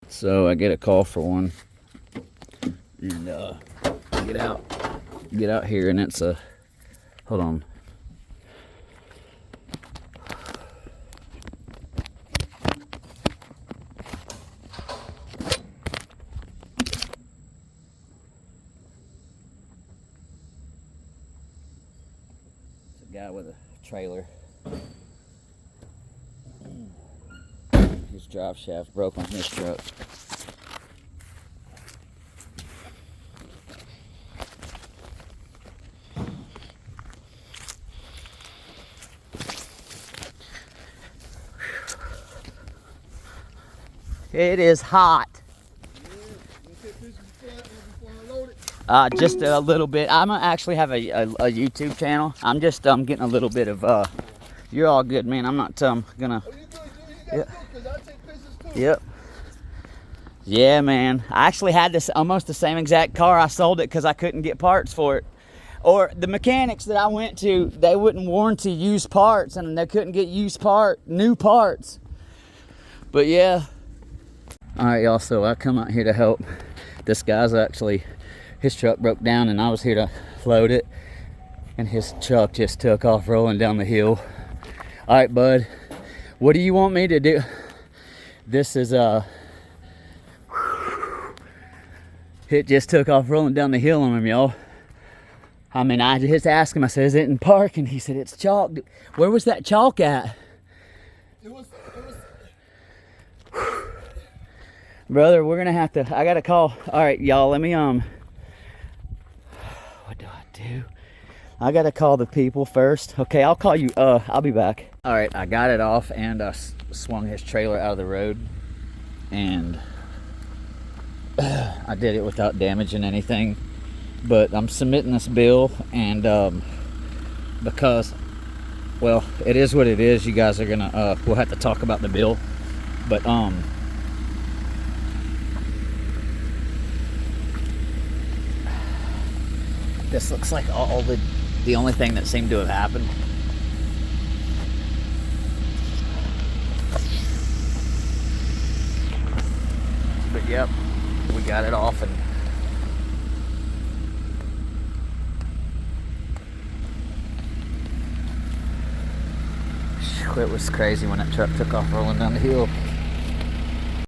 So I get a call for one, and get out here, and it's a, hold on. It's a guy with a trailer. His drive shaft broke on his truck. It is hot. Just a little bit. I'm gonna actually have a YouTube channel. I'm just getting a little bit of you're all good, man. I'm not gonna. Yep. Yeah, man. I actually had this almost the same exact car. I sold it because I couldn't get parts for it. Or the mechanics that I went to, they wouldn't warranty used parts, and they couldn't get new parts. But yeah. All right, y'all. So I come out here to help. This guy's actually, his truck broke down, and I was here to load it, and his truck just took off rolling down the hill. All right, bud. What do you want me to do? This is it just took off rolling down the hill on him, y'all. I mean, I just asked him, I said, is it in park? And he said, it's chalk. Where was that chalk at? It was... Brother, we're gonna have to, I gotta call. All right, y'all, let me, what do I do? I gotta call the people first. Okay, I'll call you, I'll be back. All right, I got it off, and swung his trailer out of the road, and I did it without damaging anything. But I'm submitting this bill, and because, well, it is what it is. You guys are gonna we'll have to talk about the bill, but this looks like all the only thing that seemed to have happened. But yep, we got it off, and it was crazy when that truck took off rolling down the hill.